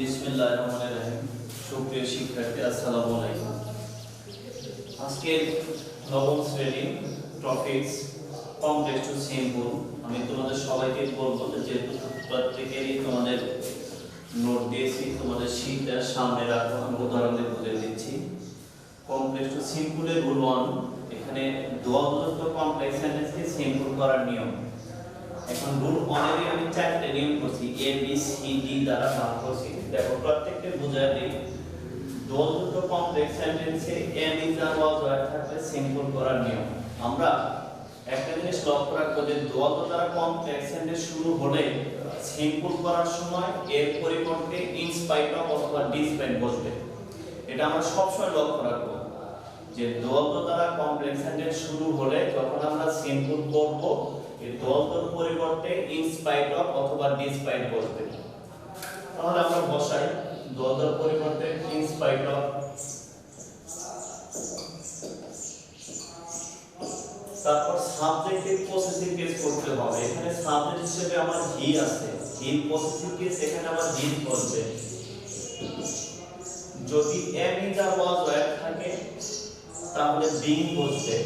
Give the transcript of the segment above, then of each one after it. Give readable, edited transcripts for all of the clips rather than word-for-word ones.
বিসমিল্লাহির রহমানির রহিম। সুপ্রিয় শিক্ষার্থী, আসসালামু আলাইকুম। আজকে নবম শ্রেণী টপিকস কমপ্লেক্স টু সিম্পল। আমি তোমাদের সবাইকে বলবো যে প্রত্যেকেরই তোমাদের নোট দিয়েছি, তোমাদের শীটটা সামনে রাখো। আমি উদাহরণ দিয়ে বুঝিয়ে দিচ্ছি। কমপ্লেক্স টু সিম্পলের রুল 1, এখানে দোয়াযুক্ত কমপ্লেক্স সেন্টেন্সকে সিম্পল করার নিয়ম। এখন রুল 1 এর আমি চারটি নিয়ম করছি, এ বি সি ডি দ্বারা ভাগ করছি। দেখো প্রত্যেককে বুঝাই দিই। দোয়াযুক্ত কমপ্লেক্স সেন্টেন্সে am is are was were থাকলে সিম্পল করার নিয়ম। আমরা একটা জিনিস লক্ষ্য রাখবো যে দোয়াযুক্ত দ্বারা কমপ্লেক্স সেন্টেন্স শুরু হলে সিম্পল করার সময় এর পরিবর্তে ইন স্পাইট অফ অথবা ডিসপাইট বসবে। এটা আমরা সবসময় লক্ষ্য রাখবো যে দোয়াযুক্ত দ্বারা কমপ্লেক্স সেন্টেন্স শুরু হলে যখন আমরা সিম্পল করব এই দোয়াযুক্তর পরিবর্তে ইন স্পাইট অফ অথবা ডিসপাইট বসবে। তাহলে আমরা বসাই দোয়াযুক্তর পরিবর্তে ইন স্পাইট অফ, তারপর সাবজেক্টিভ পসেসিভ কেস করতে হবে। এখানে সাবজেক্ট হিসেবে আমার হি আছে, হি পসেসিভ কেস, এখানে আমার হি বসবে। যদি am is are was were থাকে তাহলে বিং বসবে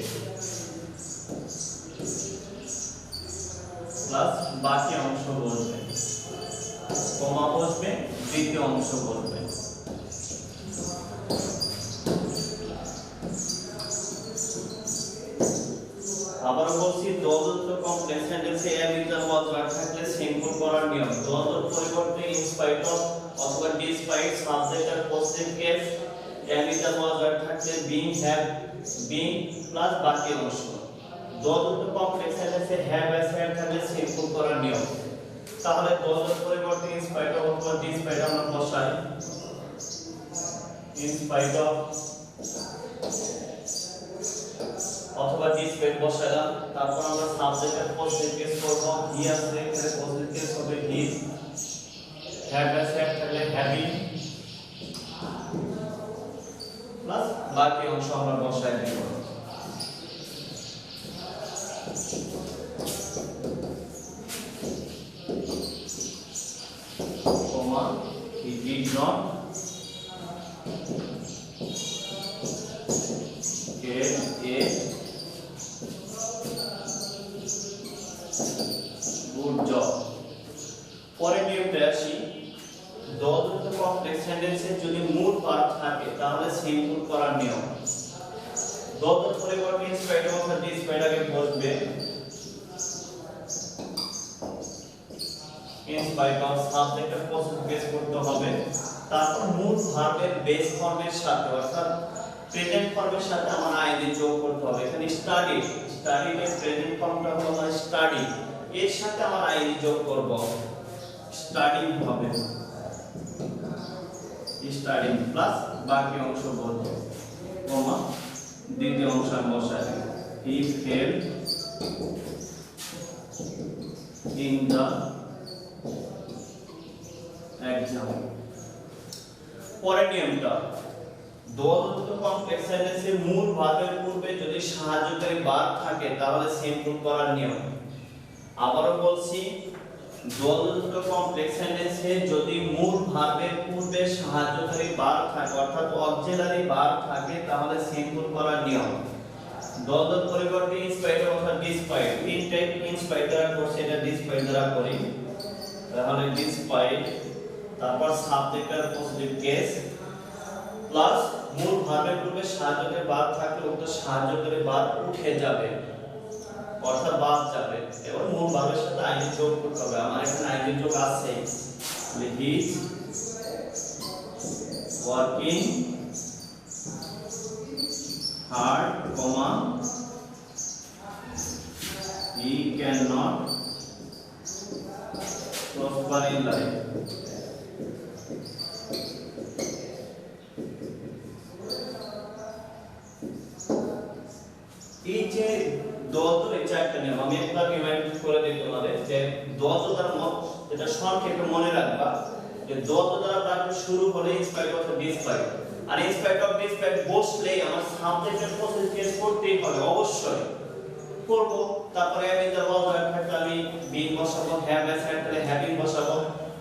প্লাস বাকি অংশ বসবে, কমা বসবে, দ্বিতীয় অংশ বসবে। আবার বলছি দোয়াযুক্ত কমপ্লেক্স সেন্টেন্সে am is are was were থাকলে সিম্পল করার নিয়ম। দোয়াযুক্তর পরিবর্তে ইন স্পাইট অফ অথবা ডিসপাইট সাবজেক্ট আর possessive case, am is are was were থাকলে বিং, হ্যাভ, বিং প্লাস বাকি অংশ। দোয়াযুক্ত কমপ্লেক্স সেন্টেন্সে হ্যাভ অ্যাজ হ্যাড থাকলে সিম্পল করার নিয়ম। তাহলে দোয়াযুক্তর পরিবর্তে ইন স্পাইট অফ অথবা ডিসপাইট আমরা বসাই। ইন স্পাইট অফ অথবা ডিসপাইট বসালাম। তারপর আমরা সাবজেক্টের পসেসিভ কেস করব। হি আছে, এখানে পসেসিভ কেস হবে হিজ, হ্যাভ অ্যাজ হ্যাড থাকলে হ্যাভিং প্লাস বাকি অংশ আমরা বসাই দেব। comma he did not get a good job। পরে নিয়মটা আসি। দোয়াযুক্ত কমপ্লেক্স সেন্টেন্সে যদি মূল ভার্ব থাকে তাহলে সিম্পল করার নিয়ম। দোয়াযুক্ত পরিবর্তে ইন স্পাইট অফ অথবা ডিসপাইট আগে বসবে। ইন স্পাইট অফ সাবজেক্টের পসেসিভ কেস করতে হবে। তারপর মূল ভার্বের বেস ফর্মের সাথে অর্থাৎ প্রেজেন্ট ফর্মের সাথে আমার আইডি যোগ করতে হবে। এখানে স্টাডি, স্টাডি এর প্রেজেন্ট ফর্মটা হলো আমার স্টাডি, এর সাথে আমার আইডি যোগ করব, স্টাডি হবে, স্টাডি প্লাস বাকি অংশ বলবো, কমা দ্বিতীয় অংশ বসাই। হি ফেলড ইন দা এক্সাম। পরের নিয়মটা, দোয়াযুক্ত কমপ্লেক্স সেন্টেন্সে মূল ভার্বের পূর্বে যদি সাহায্যকারী ভার্ব থাকে তাহলে সিম্পল করার নিয়ম। আবারো বলছি, দোয়াযুক্ত কমপ্লেক্স সেন্টেন্সে যদি মূল ভার্বের পূর্বে সাহায্যকারী ভার্ব থাকে অর্থাৎ অক্সিলারি ভার্ব থাকে তাহলে সিম্পল করার নিয়ম। দোয়াযুক্ত পরিবর্তে ইন স্পাইট অথবা ডিসপাইট, তিন টাইপ ইন স্পাইট দ্বারা করছি, এটা ডিসপাইট দ্বারা করি। তাহলে ডিসপাইট, তারপর সাবজেক্ট আর পসেসিভ কেস প্লাস মূল ভার্বের পূর্বে সাহায্যকারী ভার্ব থাকলে উক্ত সাহায্যকারী ভার্ব উঠে যাবে অর্থাৎ বাদ যাবে। এবার মূল ভার্বের সাথে আইডি যোগ করতে হবে। আমার এখানে আইডি যোগ আছে, he is working hard, comma he can not prosper in life. এই যে দোয়াযুক্ত এই চারটা নিয়ম আমি একবার রিমাইন্ড করে দিই তোমাদের যে দোয়াযুক্ত দ্বারা এটা সংক্ষেপে মনে রাখবা যে দোয়াযুক্ত দ্বারা ভার্ব শুরু হলে ইন স্পাইট অফ ডিসপাইট, আর ইন স্পাইট অফ ডিসপাইট বসলে আমার সাবজেক্টের পসেসিভ কেস করতেই হবে, অবশ্যই করব। তারপরে আমি দ্য ওয়াজ ওয়্যার থাকলে আমি বিং বসাবো, হ্যাভ অ্যাজ থাকলে হ্যাভিং বসাবো,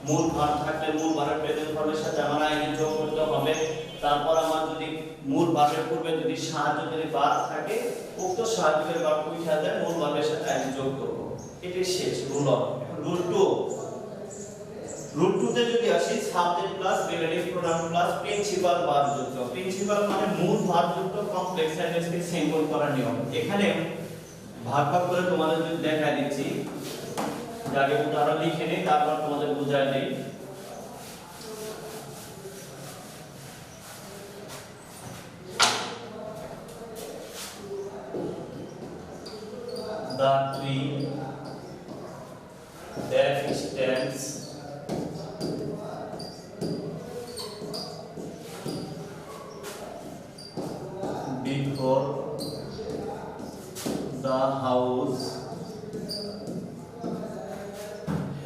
মূল ভার্ব থাকলে মূল ভার্বের প্রেজেন্ট ফর্ম ভার্বের সাথে আমার আইএনজি যোগ করতে হবে। তারপর আমার যদি মূল ভার্বের পূর্বে যদি সাহায্যকারী ভার্ব থাকে, উক্ত সাহায্যকারী ভার্ব উঠে যায়, মূল ভার্বের সাথে আইএনজি যোগ করব। এটি শেষ রুল 1। রুল 2, রুল 2 তে যদি আসি, subject plus relative pronoun plus principal verb যুক্ত। প্রিন্সিপাল মানে মূল ভার্ব যুক্ত কমপ্লেক্স সেন্টেন্সকে সিম্বল করার নিয়ম। এখানে ভাগ ভাগ করে তোমাদের যদি দেখাই দিচ্ছি, আগে উদাহরণ লিখে নেই, তারপর তোমাদের বুঝাই দেই। The tree that stands before the house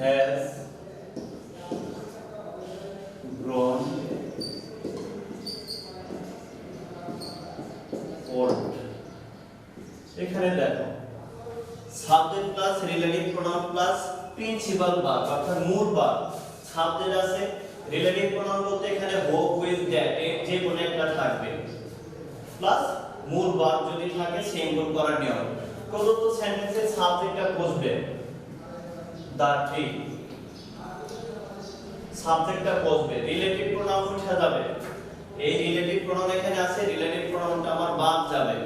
has grown old. এখানে দেখো subject plus relative pronoun plus principal verb অর্থাৎ মূল ভার্ব। সাবজেক্ট আছে, রিলেটিভ প্রোনাউন বলতে এখানে হো, উইথ, দ্যাট, এর যে কোনো একটা থাকবে, প্লাস মূল ভার্ব যদি থাকে সিম্বল করার নিয়ম। প্রদত্ত সেন্টেন্সের সাবজেক্টটা বসবে দা ট্রি, সাবজেক্টটা বসবে, রিলেটিভ প্রোনাউন উঠে যাবে। এই রিলেটিভ প্রোনাউন এখানে আছে, রিলেটিভ প্রোনাউনটা আমার বাদ যাবে।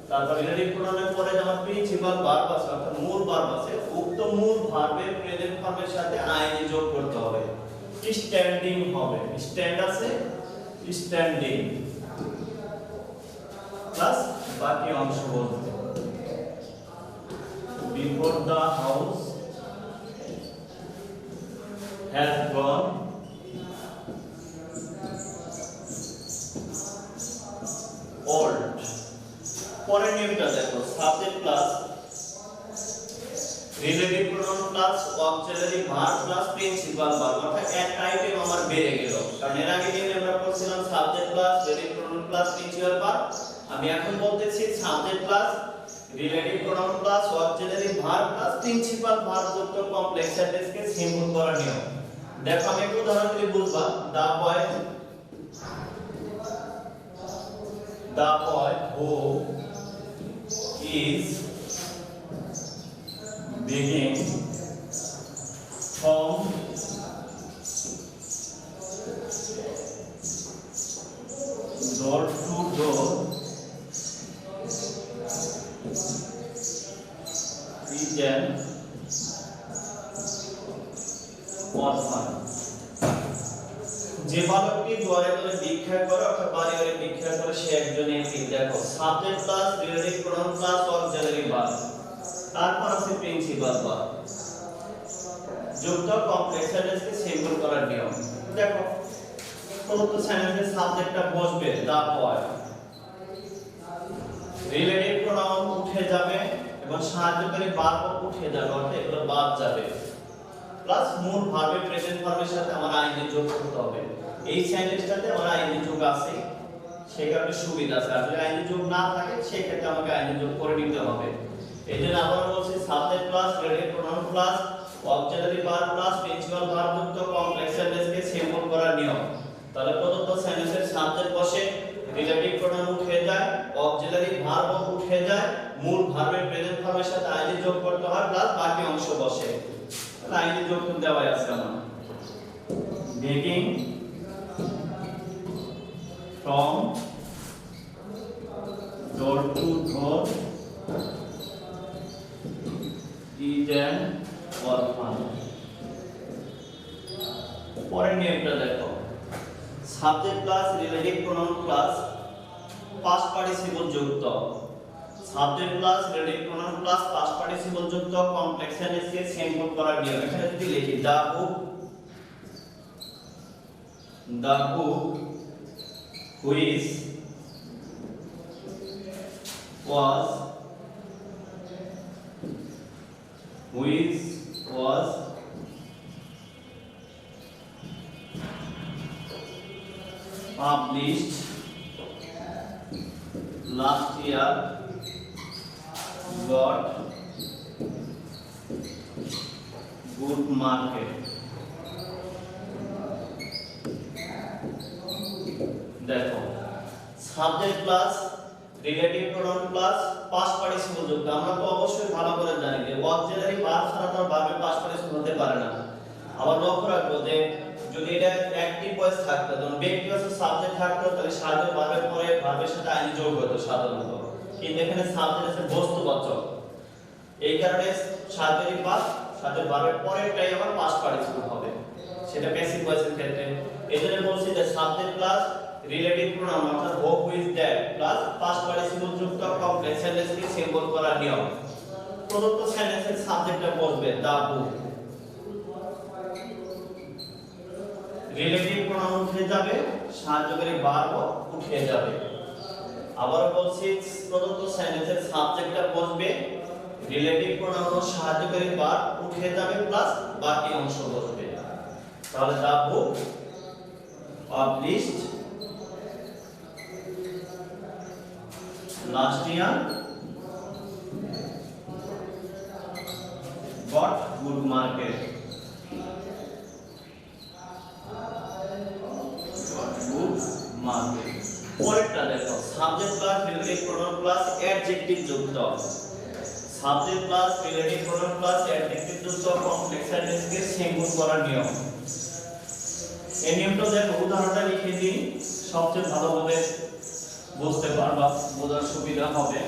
তারপর রিলেটিভ প্রোনাউনের পরে আমার প্রিন্সিপাল ভার্ব আছে অর্থাৎ মূল ভার্ব আছে, উক্ত মূল ভার্বের প্রেজেন্ট ফর্মের সাথে আইএনজি যোগ করতে হবে। স্ট্যান্ডিং হবে, স্ট্যান্ড আছে, স্ট্যান্ডিং প্লাস বাকি অংশ বলতে before the house has gone old. পরের নিয়মটা দেখো, subject plus relative pronoun plus auxiliary verb plus principal verb, অর্থাৎ একটা আইটেম আমার বেড়ে গেল। কারণ এর আগে নিয়মে আমরা পড়ছিলাম subject plus relative pronoun plus principal verb. আমি এখন বলতেছি subject plus relative pronoun plus auxiliary verb plus principal verb যুক্ত কমপ্লেক্স সেন্টেন্সকে সিম্বল করার নিয়ম। দেখো আমি একটু উদাহরণ দিয়ে বুঝবা। The boy who is begging from door to door is an orphan. যে বালকটি দুয়ারে দুয়ারে ভিক্ষা করে অর্থাৎ বাড়ি বাড়ি ভিক্ষা করে সে একজন এতিম। দেখো subject plus relative pronoun plus auxiliary verb, তারপর আছে প্রিন্সিপাল ভার্ব যুক্ত কমপ্লেক্স সেন্টেন্সকে সিম্বল করার নিয়ম। দেখো প্রদত্ত সেন্টেন্সের সাবজেক্টটা বসবে দা বয়, রিলেটিভ প্রোনাউন উঠে যাবে এবং সাহায্যকারী ভার্ব উঠে যাবে অর্থাৎ এগুলো বাদ যাবে, প্লাস মূল ভার্বের প্রেজেন্ট ফর্মের সাথে আমার আইএনজি যোগ করতে হবে। এই সেন্টেন্সটাতে আমার আইএনজি যোগ আছে, সেই কারণে সুবিধা আছে। আর যদি আইএনজি যোগ না থাকে সেই ক্ষেত্রে আমাকে আইএনজি যোগ করে নিতে হবে। এইজন্য আবার বলছি subject plus relative pronoun plus auxiliary verb plus principal verb যুক্ত কমপ্লেক্স সেন্টেন্সকে সিম্বল করার নিয়ম। তাহলে প্রদত্ত সেন্টেন্সের সাবজেক্ট বসে, রিলেটিভ প্রোনাউন উঠে যায়, অক্সিলারি ভার্ব উঠে যায়, মূল ভার্বের প্রেজেন্ট ফর্মের সাথে আইএনজি যোগ করতে হয়, প্লাস বাকি অংশ বসে। আইএনজি যোগ দেওয়া আছে আমার। Begging from door to door is an orphan. পরের নিয়মটা দেখো, subject plus relative pronoun plus past participle যুক্ত, subject plus relative pronoun plus past participle যুক্ত কমপ্লেক্স সেন্টেন্সকে সিম্বল করার নিয়ম। এখানে যদি লিখি the book which was published last year got good market. দেখো subject plus relative pronoun plus past participle যুক্ত। আমরা তো অবশ্যই ভালো করে জানি যে অক্সিলারি ভার্ব ছাড়া তো ভার্বের পাস্ট পার্টিসিপল হতে পারে না। আবার লক্ষ্য রাখবো যে যদি এটা অ্যাক্টিভ ভয়েস থাকতো, যেমন ব্যক্তিবাচক সাবজেক্ট থাকতো, তাহলে সাহায্য ভার্বের পরে ভার্বের সাথে আইনি যোগ হতো সাধারণত। কিন্তু এখানে সাবজেক্ট আছে বস্তুবাচক, এই কারণে সাহায্যের ভার্বের পরেরটাই আবার পাস্ট পার্টিসিপল হবে, সেটা প্যাসিভ ভয়েসের ক্ষেত্রে। এজন্য বলছি যে সাবজেক্ট প্লাস রিলেটিভ প্রোনাউন অর্থাৎ who is that plus past participle যুক্ত কমপ্লেক্স সেন্টেন্সকে সিম্বল করার নিয়ম। প্রদত্ত সেন্টেন্সের সাবজেক্টটা বসবে দা বুক, রিলেটিভ প্রোনাউন উঠে যাবে, সাহায্যকারী ভার্ব উঠে যাবে। আবার বলছি প্রদত্ত সেন্টেন্সের সাবজেক্টটা বসবে, রিলেটিভ প্রোনাউন ও সাহায্যকারী ভার্ব উঠে যাবে প্লাস বাকি অংশ বসবে। তাহলে the book published last year got good market, পরেরটা দেখো subject plus relative pronoun plus adjective যুক্ত। Subject plus relative pronoun plus adjective যুক্ত কমপ্লেক্স সেন্টেন্সকে সিম্বল করার নিয়ম। এই নিয়মটা দেখো উদাহরণটা লিখে দিই, সবচেয়ে ভালোভাবে বুঝতে পারবা, বোঝার সুবিধা হবে।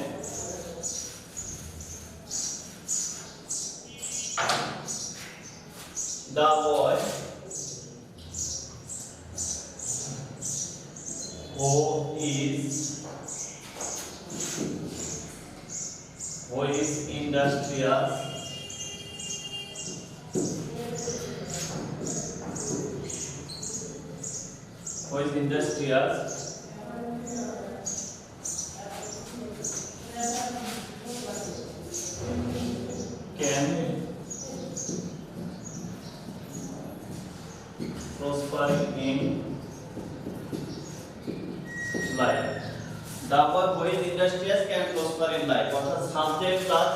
The boy who is industrious can prosper in life. The boy who is industrious can prosper in life. অর্থাৎ subject plus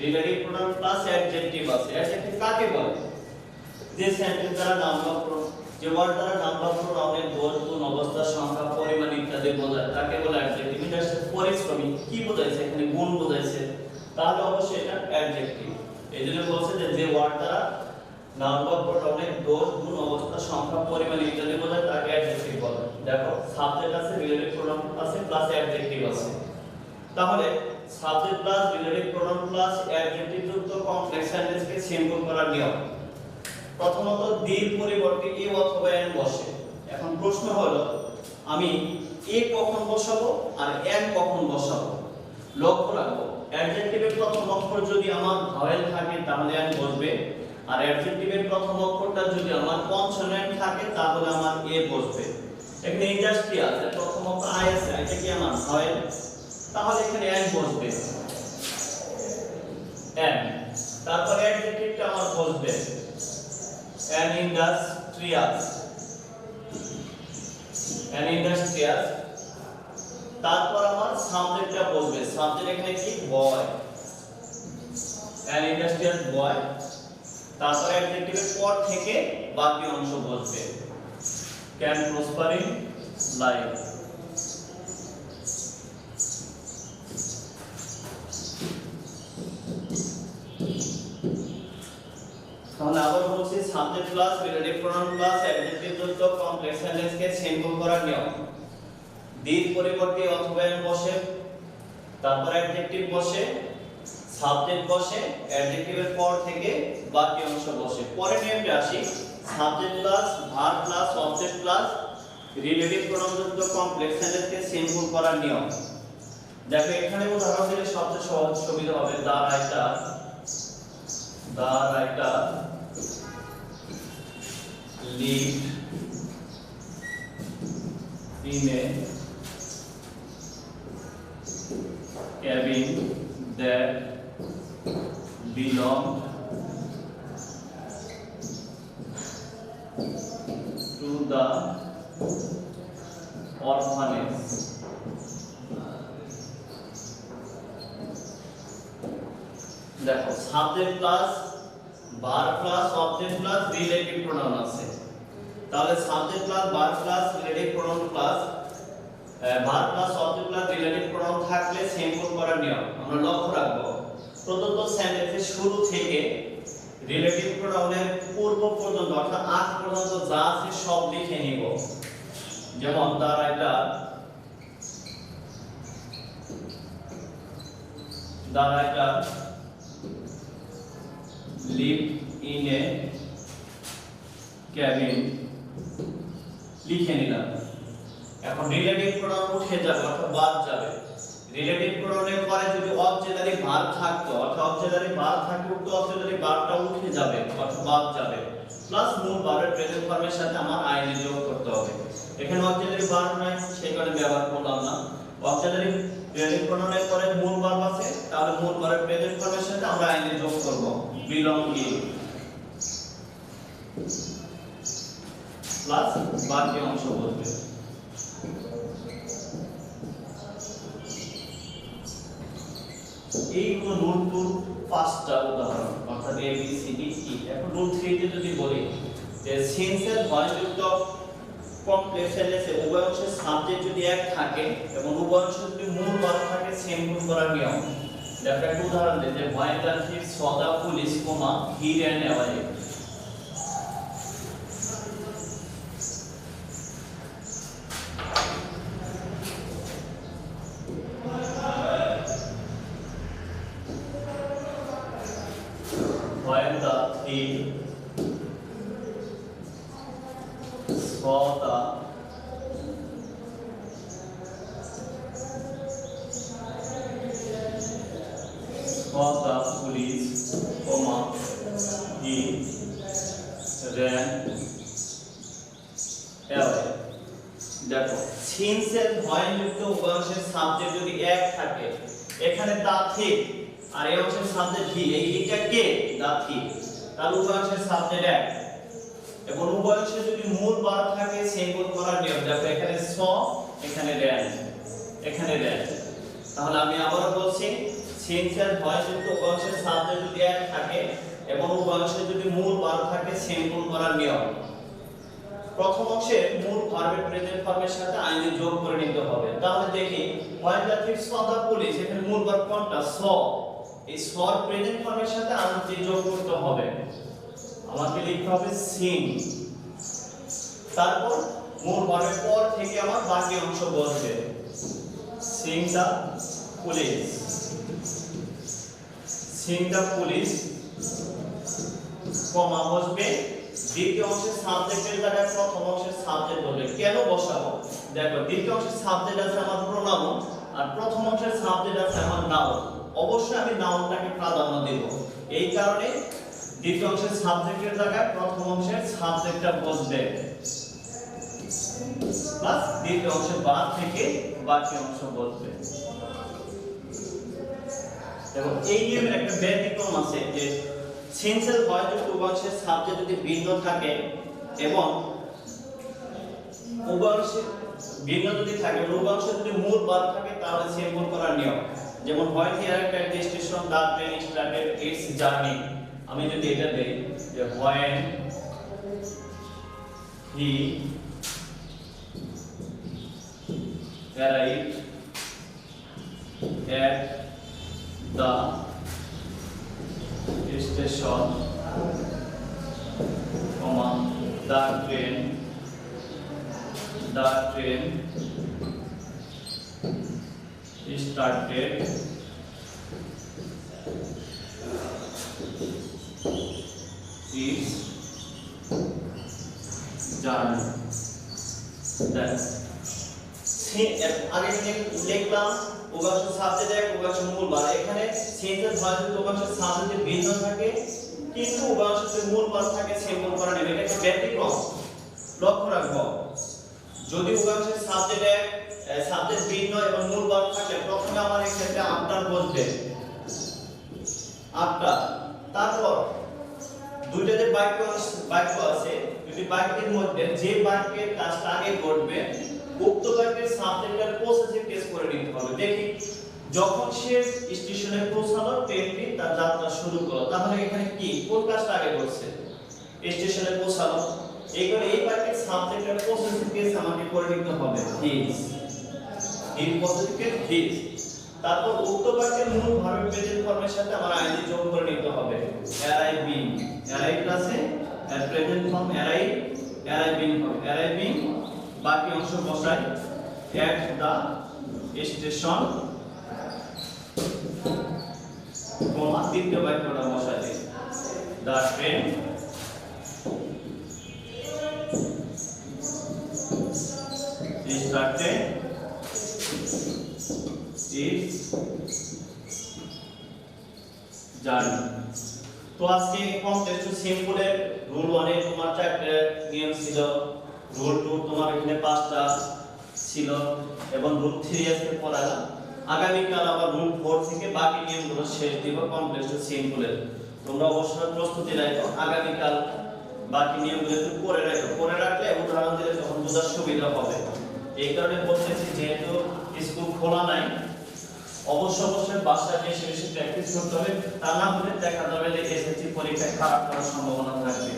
relative pronoun plus adjective আছে। অ্যাডজেক্টিভ কাকে বলে? যে সেন্টেন্স দ্বারা নামক যে ওয়ার্ড দ্বারা নামক প্রোনাউনের দোষ, গুণ, অবস্থা, সংখ্যা, পরিমাণ ইত্যাদি বোঝায় তাকে বলে অ্যাডজেক্টিভ। এটা পরিশ্রমী কি বোঝাইছে? এখানে গুণ বোঝাইছে, তাহলে অবশ্যই এটা অ্যাডজেক্টিভ। এইজন্য বলছে যে ওয়ার্ড দ্বারা নামক প্রোনাউনের দোষ, গুণ, অবস্থা, সংখ্যা, পরিমাণ ইত্যাদি বোঝায় তাকে অ্যাডজেক্টিভ বলে। দেখো সাবজেক্ট আছে, রিলেটিভ প্রোনাউন আছে প্লাস অ্যাডজেক্টিভ আছে। তাহলে subject plus relative pronoun plus adjective যুক্ত কমপ্লেক্স সেন্টেন্সকে সিম্বল করার নিয়ম। প্রথমত দির পরিবর্তে এ অথবা এন বসে। এখন প্রশ্ন হলো আমি এ কখন বসাবো আর এন কখন বসাবো? লক্ষ্য রাখবো অ্যাডজেক্টিভের প্রথম অক্ষর যদি আমার ভাওয়েল থাকে তাহলে এন বসবে, আর অ্যাডজেক্টিভের প্রথম অক্ষরটা যদি আমার কনসোনেন্ট থাকে তাহলে আমার এ বসবে। এখানে ইন্ডাস্ট্রিয়াল এর প্রথম অক্ষর আই আছে, এটা কি আমার ভাওয়েল, তাহলে এখানে এন বসবে এন। তারপরে অ্যাডজেক্টিভটা আমার বসবে an industrious, তারপর আমার সাবজেক্টটা বসবে, সাবজেক্ট এখানে কি বয়, an industrious boy, তারপর অ্যাডজেক্টিভের পর থেকে বাকি অংশ বসবে can prosper in life। তাহলে আবার বলছি subject plus relative pronoun plus adjective যুক্ত কমপ্লেক্স সেন্টেন্সকে সিম্বল করার নিয়ম। দির পরিবর্তে অথবা এন বসে, তারপর অ্যাডজেক্টিভ বসে, সাবজেক্ট বসে, অ্যাডজেক্টিভের পর থেকে বাকি অংশ বসে। পরে নিয়মটা আসি, subject plus verb plus object plus relative pronoun যুক্ত কমপ্লেক্স সেন্টেন্সকে সিম্বল করার নিয়ম। দেখো এখানে উদাহরণ দিলে সবচেয়ে সহজ সুবিধা হবে। দা writer lived in a cabin that belonged to the orphanage. দেখো subject plus verb plus object plus relative pronoun আছে, তাহলে subject plus verb plus relative pronoun plus verb plus object plus relative pronoun থাকলে same form করার নিয়ম আমরা লক্ষ্য রাখবো। প্রদত্ত সেন্টেন্সের শুরু থেকে রিলেটিভ প্রোনাউনের পূর্ব পর্যন্ত অর্থাৎ আগ পর্যন্ত যা আছে সব লিখে নিব। যেমন তার একটা live in a cabin লিখে নিলাম। এখন রিলেটিভ প্রোনাউন উঠে যাবে অর্থাৎ বাদ যাবে। রিলেটিভ প্রোনাউনের পরে যদি অক্সিলারি ভার্ব থাকতো অর্থাৎ অক্সিলারি ভার্ব থাকলে উক্ত অক্সিলারি ভার্বটা উঠে যাবে অর্থাৎ বাদ যাবে, প্লাস মূল ভার্বের প্রেজেন্ট ফর্মের সাথে আমার আইএনজি যোগ করতে হবে। এখানে অক্সিলারি ভার্ব নাই সেই কারণে ব্যবহার করলাম না। অক্সিলারি রিলেটিভ প্রোনাউনের পরে মূল ভার্ব আছে, তাহলে মূল ভার্বের প্রেজেন্ট ফর্মের সাথে আমরা আইএনজি যোগ করব। বিলংইং প্লাস বাকি অংশ বলবে। এই হলো রুল 2 পাঁচটা উদাহরণ অর্থাৎ A B C D E. এখন রুল 3 তে যদি বলি যে সিন্সের ভয়যুক্ত কমপ্লেক্স সেন্টেন্সে উভয় অংশের সাবজেক্ট যদি এক থাকে এবং উভয় অংশে যদি মূল ভার্ব থাকে সেম গুণ করার নিয়ম। দেখো একটা উদাহরণ দেই যে when the thief saw the police, he ran away. When the thief saw the police, he ran away. দেখো সিন্সের ভয়যুক্ত উভয় অংশের সাবজেক্ট যদি এক থাকে, এখানে দা থিফ আর এই অংশের সাবজেক্ট হি, এই হিটা কে? দা থিফ। তাহলে উভয় অংশের সাবজেক্ট এক এবং উভয় অংশে যদি মূল ভার্ব থাকে সেম গুণ করার নিয়ম। দেখো এখানে স, এখানে ran, এখানে ran। তাহলে আমি আবারো বলছি সিন্সের ভয়যুক্ত উভয় অংশের সাবজেক্ট যদি এক থাকে এবং উভয় অংশে যদি মূল ভার্ব থাকে সেম গুণ করার নিয়ম। প্রথম অংশে মূল ভার্বের প্রেজেন্ট ফর্মের সাথে আইএনজি যোগ করে নিতে হবে। তাহলে দেখি when the thief saw the police, এখানে মূল ভার্ব কোনটা? saw। এই saw এর প্রেজেন্ট ফর্মের সাথে আইএনজি যোগ করতে হবে। আমাকে লিখতে হবে seen। তারপর মূল ভার্বের পর থেকে আমার বাকি অংশ বসবে। seeing the police, seeing the police, কমা বসবে। দ্বিতীয় অংশের সাবজেক্টের জায়গায় প্রথম অংশের সাবজেক্ট বলবে। কেন বসাবো? দেখো দ্বিতীয় অংশের সাবজেক্ট আছে আমার প্রোনাউন আর প্রথম অংশের সাবজেক্ট আছে আমার নাউন। অবশ্যই আমি নাউনটাকে প্রাধান্য দেব। এই কারণে দ্বিতীয় অংশের সাবজেক্টের জায়গায় প্রথম অংশের সাবজেক্টটা বসবে, প্লাস দ্বিতীয় অংশের বাদ থেকে বাকি অংশ বসবে। এবং এই নিয়মের একটা ব্যতিক্রম আছে যে সিন্সের ভয়যুক্ত উভয় অংশের সাবজেক্ট যদি ভিন্ন থাকে এবং উভয় অংশে ভিন্ন যদি থাকে এবং উভয় অংশে যদি মূল ভার্ব থাকে তাহলে সেম গুণ করার নিয়ম। যেমন when he arrived at the station, the train started its journey। আমি যদি এটা দেই যে when he arrived at the station, the train started its journey। আগে লিখলাম উভয় অংশের সাবজেক্ট এক, উভয় অংশের মূল ভার্ব। এখানে সিন্সের ভয়যুক্ত উভয় অংশের সাবজেক্ট ভিন্ন থাকে কিন্তু উভয় অংশের মূল ভার্ব থাকে সেম গুণ করা নেবে। এটা একটা ব্যতিক্রম, লক্ষ্য রাখবো। যদি উভয় অংশের সাবজেক্ট এক, সাবজেক্ট ভিন্ন এবং মূল ভার্ব থাকে, প্রথমে আমার এই ক্ষেত্রে আফটার বসবে, আফটার। তারপর দুইটা যে বাক্য আছে, দুটি বাক্যের মধ্যে যে বাক্যের কাজটা আগে ঘটবে উক্ত বাক্যের সাবজেক্টের পসেসিভ কেস করে নিতে হবে। দেখি যখন সে স্টেশনে পৌঁছালো, ট্রেনটি তার যাত্রা শুরু করলো, তাহলে এখানে কি কোন কাজটা আগে ঘটছে? স্টেশনে পৌঁছালো। এইখানে এই বাক্যের সাবজেক্টের পসেসিভ কেস আমাকে করে নিতে হবে হিজ। হিজ পদ্ধতিকে হিজ। তারপর উক্ত বাক্যের মূল ভার্বের প্রেজেন্ট ফর্মের সাথে আমার আইএনজি যোগ করে নিতে হবে। অ্যারাইভিং, অ্যারাইভ আছে, এর প্রেজেন্ট ফর্ম অ্যারাইভ, অ্যারাইভিং হবে। অ্যারাইভিং বাকি অংশ বসাই এট দা স্টেশন, কমা দ্বিতীয় বাক্যটা বসাই দিই the train started its journey। তো আজকে কমপ্লেক্স টু সিম্পল এর রুল 1 এ তোমার চারটি নিয়ম ছিল, রুল 2 তোমার এখানে 5টা ছিল এবং রুল 3 আজকে পড়ালাম। আগামী কাল আবার রুল 4 থেকে বাকি নিয়মগুলো শেষ দিব কমপ্লেক্স টু সিম্পল এর। তোমরা অবশ্যই প্রস্তুতি রাখো, আগামী কাল বাকি নিয়মগুলো একটু পড়ে রাখো, পড়ে রাখলে উদাহরণ দিলে তখন বোঝার সুবিধা হবে। এই কারণে বলতেছি যেহেতু স্কুল খোলা নাই, অবশ্যই বাসায় বেশি বেশি প্র্যাকটিস করতে হবে, তা না হলে দেখা যাবে যে এসএসসি পরীক্ষায় খারাপ করার সম্ভাবনা থাকবে।